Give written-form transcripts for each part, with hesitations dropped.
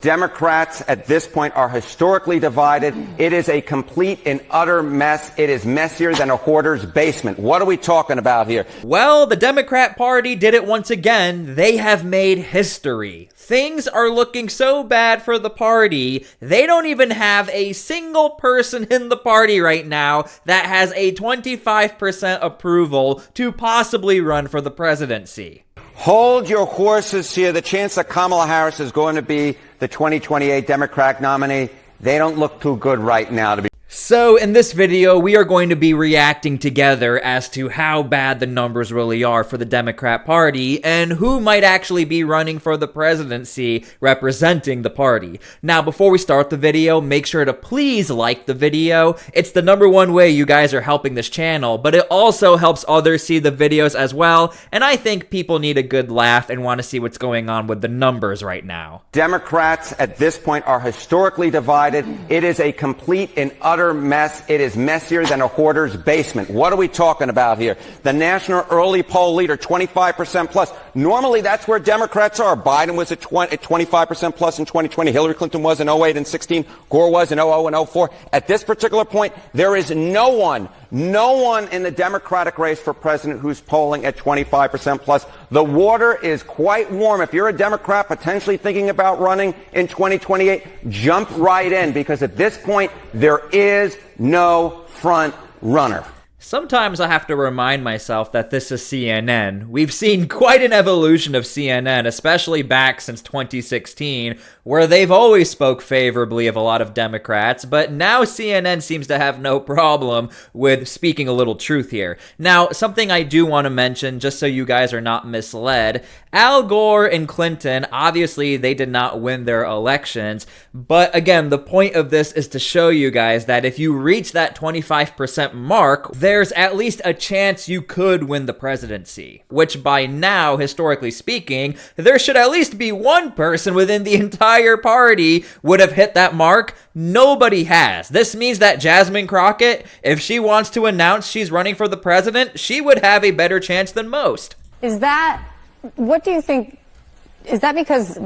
Democrats at this point are historically divided. It is a complete and utter mess. It is messier than a hoarder's basement. What are we talking about here? Well, the Democrat Party did it once again. They have made history. Things are looking so bad for the party, they don't even have a single person in the party right now that has a 25% approval to possibly run for the presidency. Hold your horses here. The chance that Kamala Harris is going to be the 2028 Democratic nominee, they don't look too good right now to be. So in this video, we are going to be reacting together as to how bad the numbers really are for the Democrat Party and who might actually be running for the presidency representing the party. Now, before we start the video, make sure to please like the video. It's the #1 way you guys are helping this channel, but it also helps others see the videos as well, and I think people need a good laugh and want to see what's going on with the numbers right now. Democrats at this point are historically divided. It is a complete and utter mess. It is messier than a hoarder's basement. What are we talking about here? The national early poll leader, 25% plus. Normally, that's where Democrats are. Biden was at 25% plus in 2020. Hillary Clinton was in 08 and 16. Gore was in 00 and 04. At this particular point, there is no one in the Democratic race for president who's polling at 25% plus. The water is quite warm. If you're a Democrat potentially thinking about running in 2028, jump right in, because at this point, there is no front runner. Sometimes I have to remind myself that this is CNN. We've seen quite an evolution of CNN, especially back since 2016, where they've always spoke favorably of a lot of Democrats, but now CNN seems to have no problem with speaking a little truth here. Now, something I do want to mention, just so you guys are not misled, Al Gore and Clinton, obviously they did not win their elections, but again, the point of this is to show you guys that if you reach that 25% mark, there's at least a chance you could win the presidency, which by now, historically speaking, there should at least be one person within the entire party would have hit that mark. Nobody has. This means that Jasmine Crockett, if she wants to announce she's running for the president, she would have a better chance than most. What do you think? Is that because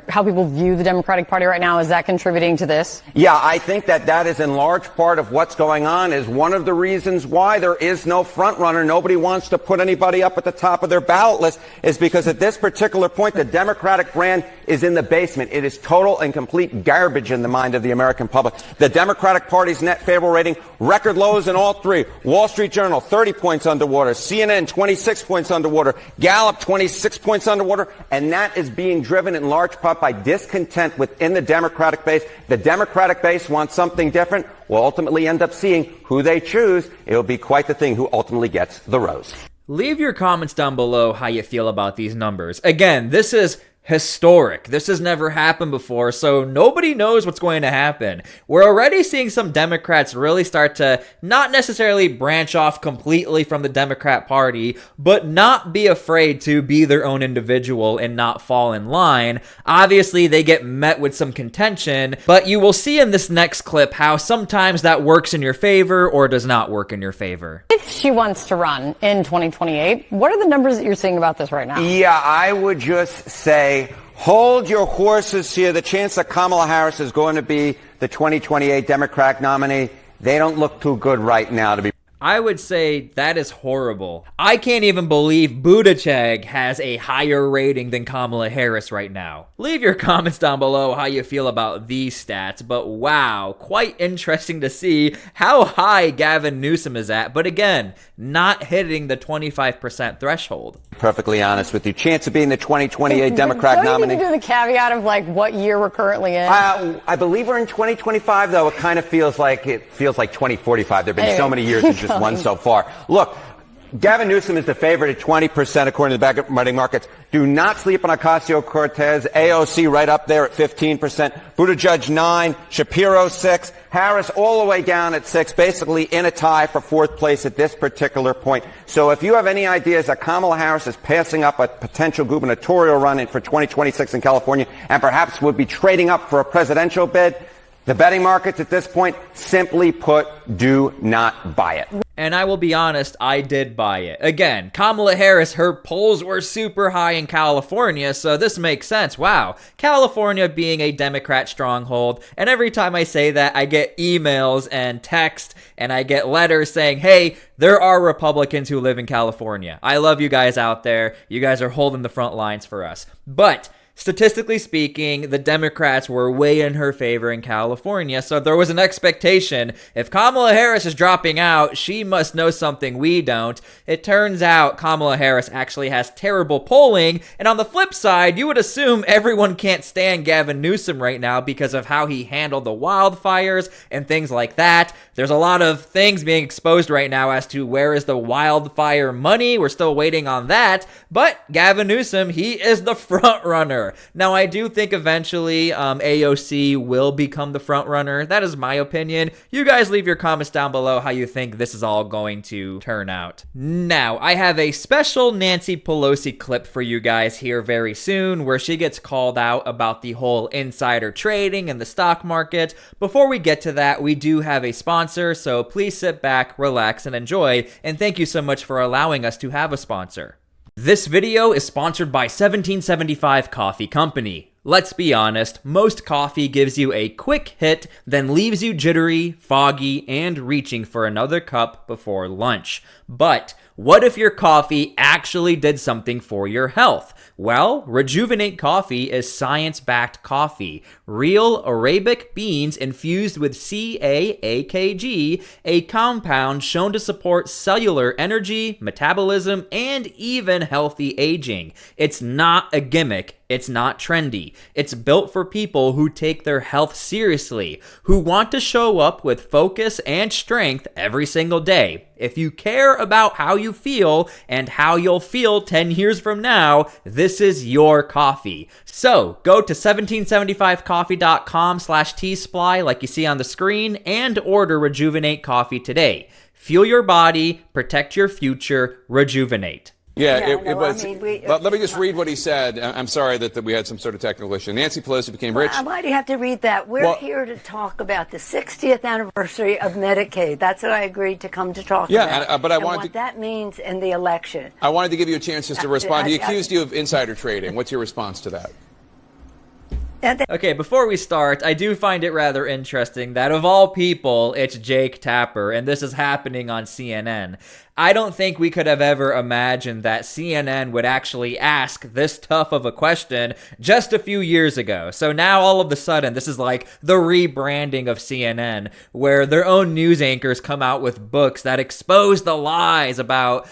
how people view the Democratic Party right now, is that contributing to this? Yeah, I think that is in large part of what's going on, is one of the reasons why there is no front runner. Nobody wants to put anybody up at the top of their ballot list, is because at this particular point, the Democratic brand is in the basement. It is total and complete garbage in the mind of the American public. The Democratic Party's net favorable rating, record lows in all three. Wall Street Journal, 30 points underwater. CNN, 26 points underwater. Gallup, 26 points underwater. And that is being driven in large part by discontent within the Democratic base. The Democratic base wants something different. We'll ultimately end up seeing who they choose. It'll be quite the thing who ultimately gets the rose. Leave your comments down below how you feel about these numbers. Again, this is historic. This has never happened before, so nobody knows what's going to happen. We're already seeing some Democrats really start to not necessarily branch off completely from the Democrat Party, but not be afraid to be their own individual and not fall in line. Obviously, they get met with some contention, but you will see in this next clip how sometimes that works in your favor or does not work in your favor. If she wants to run in 2028, what are the numbers that you're seeing about this right now? Yeah, I would just say, hold your horses here. The chance that Kamala Harris is going to be the 2028 Democratic nominee, they don't look too good right now to be. I would say that is horrible. I can't even believe Buttigieg has a higher rating than Kamala Harris right now. Leave your comments down below how you feel about these stats, but wow, quite interesting to see how high Gavin Newsom is at, but again, not hitting the 25% threshold. Perfectly honest with you. Chance of being the 2028 Democratic nominee. Don't you do the caveat of like what year we're currently in? I believe we're in 2025, though. It kind of feels like 2045. There have been so many years in just one so far. Look, Gavin Newsom is the favorite at 20% according to the betting markets. Do not sleep on Ocasio-Cortez. AOC right up there at 15%. Buttigieg 9%. Shapiro 6%. Harris all the way down at 6%, basically in a tie for fourth place at this particular point. So if you have any ideas that Kamala Harris is passing up a potential gubernatorial run in for 2026 in California and perhaps would be trading up for a presidential bid, the betting markets at this point, simply put, do not buy it. And I will be honest, I did buy it. Again, Kamala Harris, her polls were super high in California, so this makes sense. Wow, California being a Democrat stronghold, and every time I say that, I get emails and text, and I get letters saying, hey, there are Republicans who live in California. I love you guys out there. You guys are holding the front lines for us. But statistically speaking, the Democrats were way in her favor in California, so there was an expectation. If Kamala Harris is dropping out, she must know something we don't. It turns out Kamala Harris actually has terrible polling, and on the flip side, you would assume everyone can't stand Gavin Newsom right now because of how he handled the wildfires and things like that. There's a lot of things being exposed right now as to where is the wildfire money. We're still waiting on that, but Gavin Newsom, he is the front runner. Now, I do think eventually AOC will become the front runner. That is my opinion. You guys leave your comments down below how you think this is all going to turn out. Now, I have a special Nancy Pelosi clip for you guys here very soon where she gets called out about the whole insider trading in the stock market. Before we get to that, we do have a sponsor, so please sit back, relax, and enjoy. And thank you so much for allowing us to have a sponsor. This video is sponsored by 1775 Coffee Company. Let's be honest, most coffee gives you a quick hit, then leaves you jittery, foggy, and reaching for another cup before lunch. But what if your coffee actually did something for your health? Well, Rejuvenate Coffee is science-backed coffee. Real Arabic beans infused with CAAKG, a compound shown to support cellular energy, metabolism, and even healthy aging. It's not a gimmick. It's not trendy. It's built for people who take their health seriously, who want to show up with focus and strength every single day. If you care about how you feel and how you'll feel 10 years from now, this is your coffee. So go to 1775coffee.com/T-SPLY like you see on the screen and order Rejuvenate Coffee today. Fuel your body, protect your future, rejuvenate. Let me just read what he said. I'm sorry that we had some sort of technical issue. Nancy Pelosi became rich. Why do you have to read that? We're here to talk about the 60th anniversary of Medicaid. That's what I agreed to come to talk about. But I wanted what that means in the election. I wanted to give you a chance just to respond. He accused you of insider trading. What's your response to that? Okay, before we start, I do find it rather interesting that of all people, it's Jake Tapper, and this is happening on CNN. I don't think we could have ever imagined that CNN would actually ask this tough of a question just a few years ago. So now all of a sudden, this is like the rebranding of CNN, where their own news anchors come out with books that expose the lies about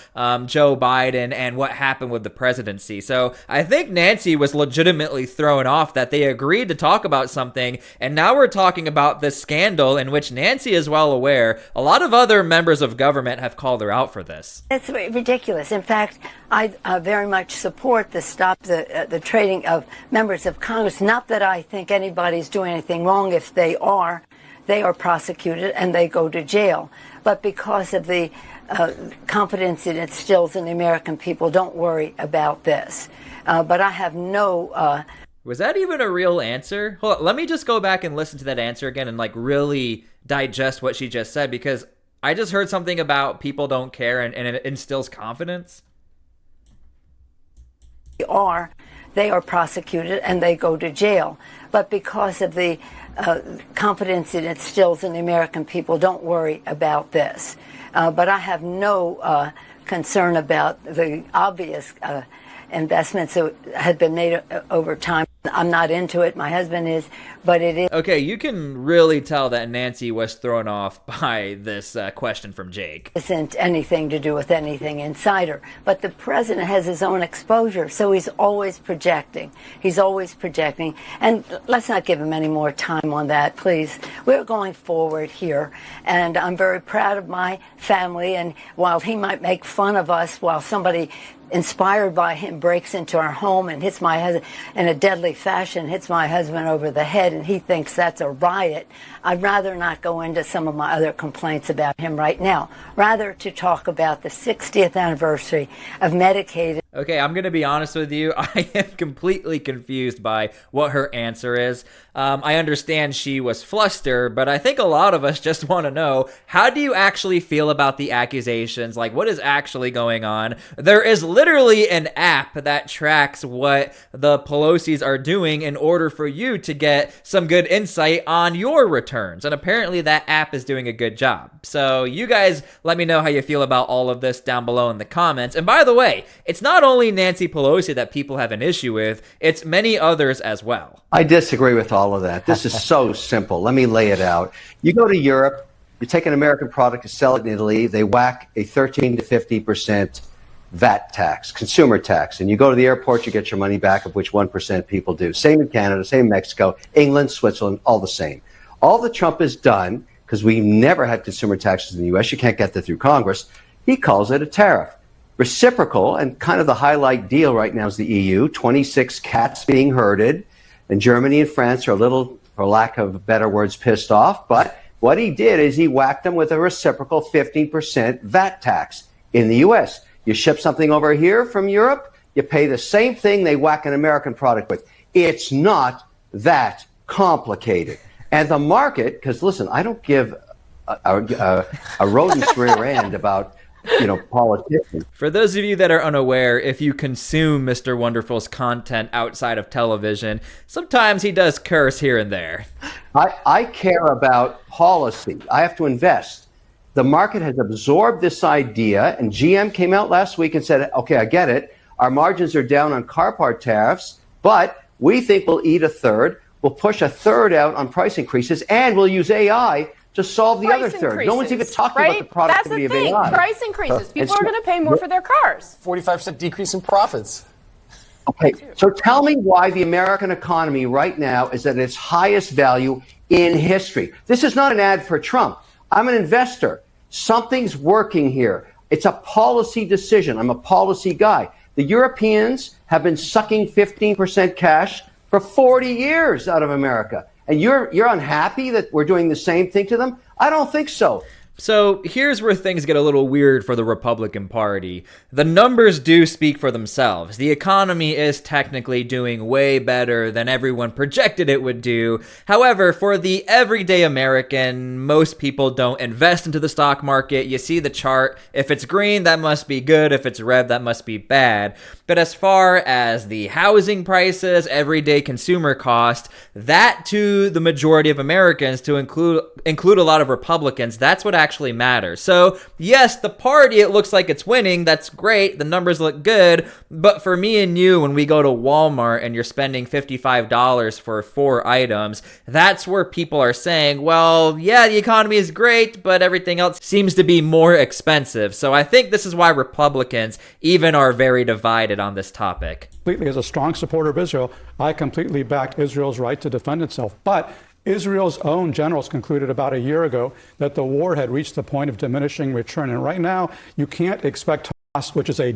Joe Biden and what happened with the presidency. So I think Nancy was legitimately thrown off that they agreed to talk about something, and now we're talking about this scandal in which Nancy is well aware. A lot of other members of government have called her out for this. It's ridiculous. In fact, I very much support the stop the trading of members of Congress. Not that I think anybody's doing anything wrong. If they are prosecuted and they go to jail. But because of the confidence it instills in the American people, don't worry about this. But I have no... Was that even a real answer? Hold on, let me just go back and listen to that answer again and like really digest what she just said, because I just heard something about people don't care and it instills confidence. They are prosecuted and they go to jail. But because of the confidence it instills in the American people, don't worry about this. But I have no concern about the obvious investments that had been made over time. I'm not into it. My husband is, but it is. Okay, you can really tell that Nancy was thrown off by this question from Jake. Isn't anything to do with anything insider. But the president has his own exposure, so he's always projecting. He's always projecting. And let's not give him any more time on that, please. We're going forward here, and I'm very proud of my family. And while he might make fun of us, while somebody inspired by him breaks into our home and hits my husband in a deadly fashion, hits my husband over the head, and he thinks that's a riot, I'd rather not go into some of my other complaints about him right now. Rather to talk about the 60th anniversary of Medicaid. Okay, I'm going to be honest with you. I am completely confused by what her answer is. I understand she was flustered, but I think a lot of us just want to know, how do you actually feel about the accusations? Like, what is actually going on? There is literally an app that tracks what the Pelosi's are doing in order for you to get some good insight on your returns. And apparently that app is doing a good job. So you guys let me know how you feel about all of this down below in the comments. And by the way, it's not only Nancy Pelosi that people have an issue with, it's many others as well. I disagree with all of that. This is so simple. Let me lay it out. You go to Europe, you take an American product to sell it in Italy, they whack a 13 to 50% VAT tax, consumer tax. And you go to the airport, you get your money back, of which 1% people do. Same in Canada, same in Mexico, England, Switzerland, all the same. All that Trump has done, because we never had consumer taxes in the U.S., you can't get that through Congress, he calls it a tariff. Reciprocal, and kind of the highlight deal right now is the EU, 26 cats being herded, and Germany and France are a little, for lack of better words, pissed off. But what he did is he whacked them with a reciprocal 15% VAT tax in the U.S. You ship something over here from Europe, you pay the same thing they whack an American product with. It's not that complicated. And the market, because listen, I don't give a rodent's rear end about politicians. For those of you that are unaware, if you consume Mr. Wonderful's content outside of television, sometimes he does curse here and there. I care about policy. I have to invest. The market has absorbed this idea, and GM came out last week and said, okay, I get it. Our margins are down on car part tariffs, but we think we'll eat a third. We'll push a third out on price increases, and we'll use AI to solve the other third. No one's even talking about the productivity of AI. That's the thing. Price increases. People are going to pay more for their cars. 45% decrease in profits. Okay, so tell me why the American economy right now is at its highest value in history. This is not an ad for Trump. I'm an investor. Something's working here. It's a policy decision. I'm a policy guy. The Europeans have been sucking 15% cash for 40 years out of America. And you're unhappy that we're doing the same thing to them? I don't think so. So here's where things get a little weird for the Republican Party. The numbers do speak for themselves. The economy is technically doing way better than everyone projected it would do. However, for the everyday American, most people don't invest into the stock market. You see the chart. If it's green, that must be good. If it's red, that must be bad. But as far as the housing prices, everyday consumer cost, that to the majority of Americans, to include a lot of Republicans, that's what actually matters. So yes, the party, it looks like it's winning. That's great. The numbers look good. But for me and you, when we go to Walmart and you're spending $55 for 4 items, that's where people are saying, well, yeah, the economy is great, but everything else seems to be more expensive. So I think this is why Republicans even are very divided on this topic. Completely, as a strong supporter of Israel, I completely back Israel's right to defend itself. But Israel's own generals concluded about a year ago that the war had reached the point of diminishing return. And right now, you can't expect Hamas, which is a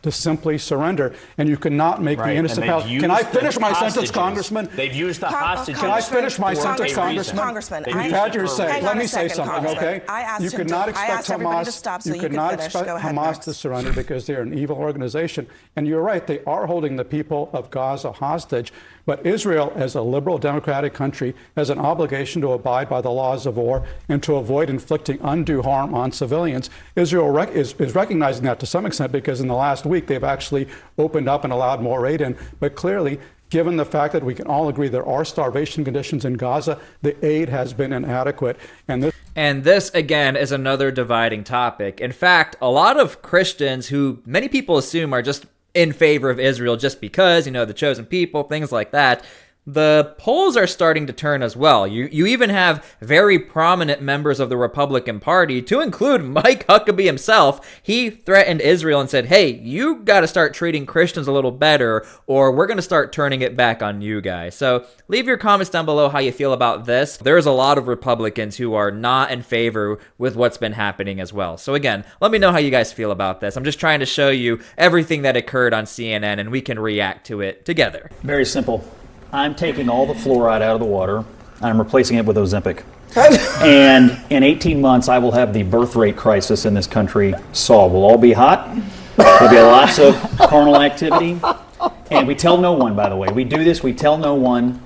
to simply surrender, and you cannot make the innocent Palestinians. Can I finish my sentence, Congressman? They've used the hostages. Can I finish my sentence, Congressman? Congressman, You've had your say. Let me say something, okay? You could not expect Hamas to surrender because they're an evil organization. And you're right, they are holding the people of Gaza hostage. But Israel, as a liberal democratic country, has an obligation to abide by the laws of war and to avoid inflicting undue harm on civilians. Israel is recognizing that to some extent because in the last week they've actually opened up and allowed more aid in. But clearly, given the fact that we can all agree there are starvation conditions in Gaza, the aid has been inadequate. And this, again, is another dividing topic. In fact, a lot of Christians who many people assume are just in favor of Israel just because, the chosen people, things like that, the polls are starting to turn as well. You even have very prominent members of the Republican Party, to include Mike Huckabee himself. He threatened Israel and said, hey, you got to start treating Christians a little better, or we're going to start turning it back on you guys. So leave your comments down below how you feel about this. There's a lot of Republicans who are not in favor with what's been happening as well. So again, let me know how you guys feel about this. I'm just trying to show you everything that occurred on CNN, and we can react to it together. Very simple. I'm taking all the fluoride out of the water, and I'm replacing it with Ozempic. And in 18 months, I will have the birth rate crisis in this country solved. We'll all be hot. There'll be lots of carnal activity. And we tell no one, by the way. We do this, we tell no one.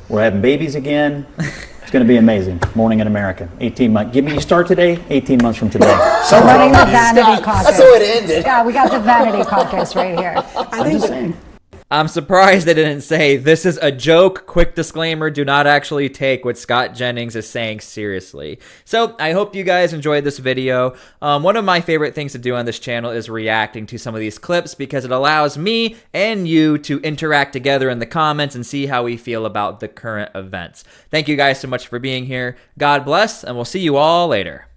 We're having babies again. It's going to be amazing. Morning in America. 18 months. You start today, 18 months from today. So running the vanity caucus. That's the way it ended. Yeah, we got the vanity caucus right here. I'm just saying. I'm surprised they didn't say, this is a joke, quick disclaimer, do not actually take what Scott Jennings is saying seriously. So I hope you guys enjoyed this video. One of my favorite things to do on this channel is reacting to some of these clips because it allows me and you to interact together in the comments and see how we feel about the current events. Thank you guys so much for being here. God bless, and we'll see you all later.